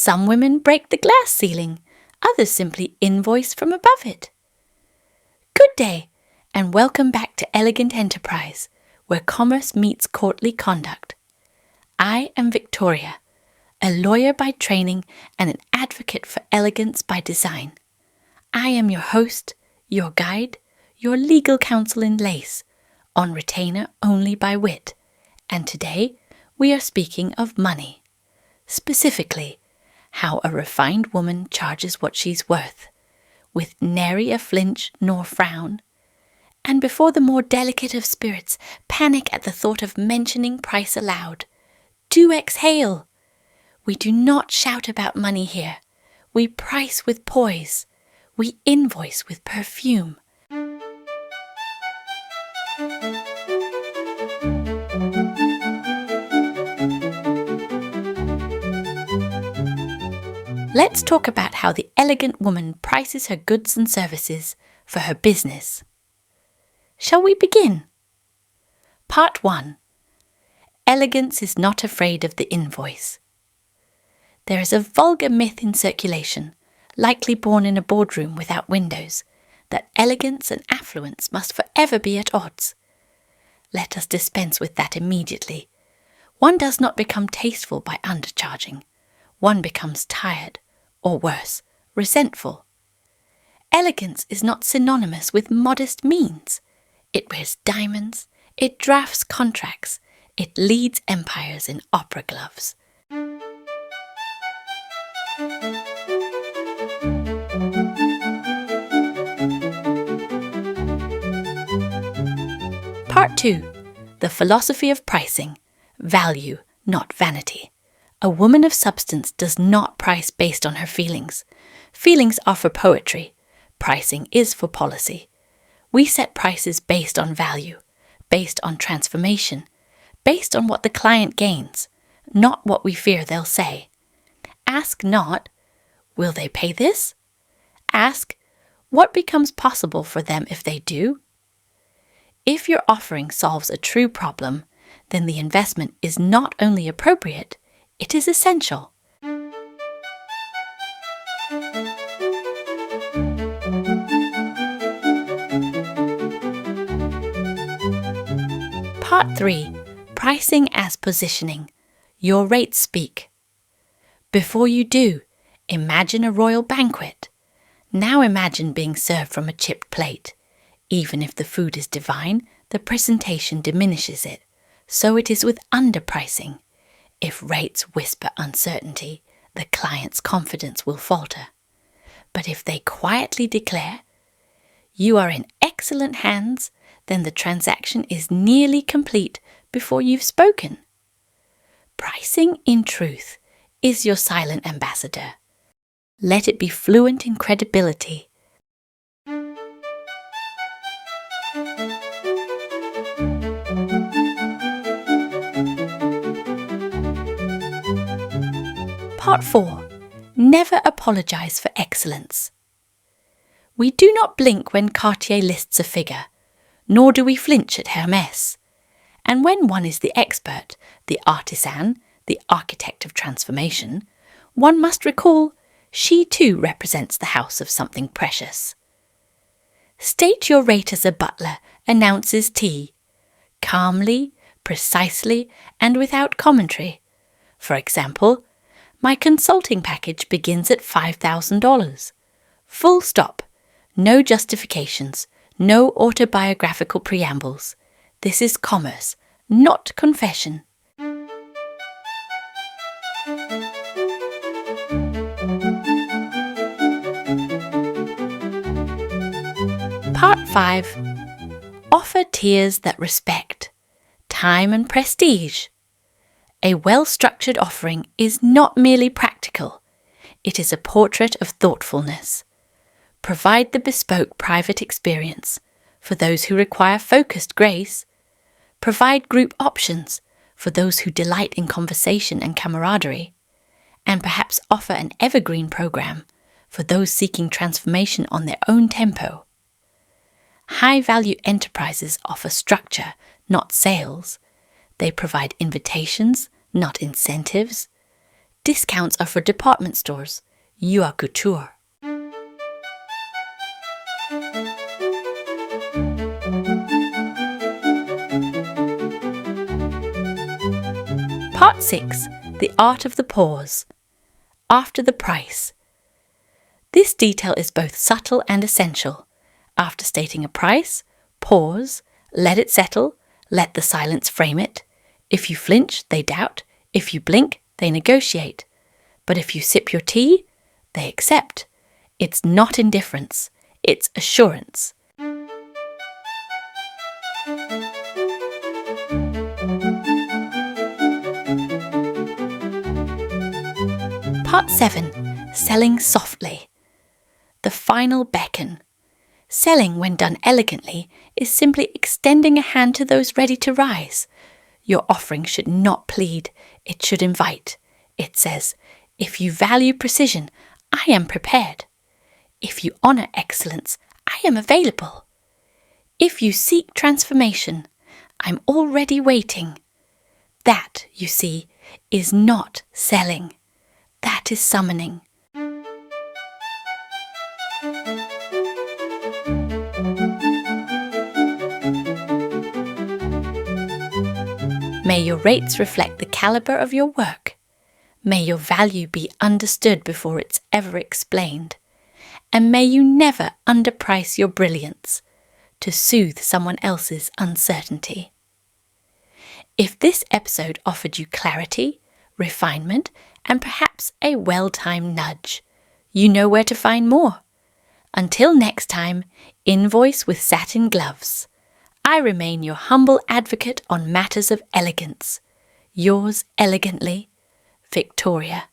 Some women break the glass ceiling, others simply invoice from above it. Good day, and welcome back to Elegant Enterprise, where commerce meets courtly conduct. I am Victoria, a lawyer by training and an advocate for elegance by design. I am your host, your guide, your legal counsel in lace, on retainer only by wit, and today we are speaking of money. Specifically, how a refined woman charges what she's worth, with nary a flinch nor frown, and before the more delicate of spirits panic at the thought of mentioning price aloud. Do exhale. We do not shout about money here. We price with poise. We invoice with perfume. Let's talk about how the elegant woman prices her goods and services for her business. Shall we begin? Part 1. Elegance is not afraid of the invoice. There is a vulgar myth in circulation, likely born in a boardroom without windows, that elegance and affluence must forever be at odds. Let us dispense with that immediately. One does not become tasteful by undercharging. One becomes tired, or worse, resentful. Elegance is not synonymous with modest means. It wears diamonds, it drafts contracts, it leads empires in opera gloves. Part 2. The philosophy of pricing. Value, not vanity. A woman of substance does not price based on her feelings. Feelings are for poetry. Pricing is for policy. We set prices based on value, based on transformation, based on what the client gains, not what we fear they'll say. Ask not, will they pay this? Ask, what becomes possible for them if they do? If your offering solves a true problem, then the investment is not only appropriate, it is essential. Part 3. Pricing as positioning. Your rates speak. Before you do, imagine a royal banquet. Now imagine being served from a chipped plate. Even if the food is divine, the presentation diminishes it. So it is with underpricing. If rates whisper uncertainty, the client's confidence will falter. But if they quietly declare, "You are in excellent hands," then the transaction is nearly complete before you've spoken. Pricing, in truth, is your silent ambassador. Let it be fluent in credibility. Part 4. Never apologize for excellence. We do not blink when Cartier lists a figure, nor do we flinch at Hermès. And when one is the expert, the artisan, the architect of transformation, one must recall she too represents the house of something precious. State your rate as a butler announces tea, calmly, precisely, and without commentary. For example, my consulting package begins at $5,000. Full stop. No justifications. No autobiographical preambles. This is commerce, not confession. Part 5. Offer tiers that respect time and prestige. A well-structured offering is not merely practical. It is a portrait of thoughtfulness. Provide the bespoke private experience for those who require focused grace. Provide group options for those who delight in conversation and camaraderie. And perhaps offer an evergreen program for those seeking transformation on their own tempo. High-value enterprises offer structure, not sales. They provide invitations, not incentives. Discounts are for department stores. You are couture. Part 6. The art of the pause. After the price. This detail is both subtle and essential. After stating a price, pause, let it settle, let the silence frame it. If you flinch, they doubt. If you blink, they negotiate. But if you sip your tea, they accept. It's not indifference, it's assurance. Part 7. Selling softly. The final beckon. Selling, when done elegantly, is simply extending a hand to those ready to rise. Your offering should not plead, it should invite. It says, if you value precision, I am prepared. If you honour excellence, I am available. If you seek transformation, I'm already waiting. That, you see, is not selling. That is summoning. May your rates reflect the calibre of your work. May your value be understood before it's ever explained. And may you never underprice your brilliance to soothe someone else's uncertainty. If this episode offered you clarity, refinement, and perhaps a well-timed nudge, you know where to find more. Until next time, invoice with satin gloves. I remain your humble advocate on matters of elegance. Yours elegantly, Victoria.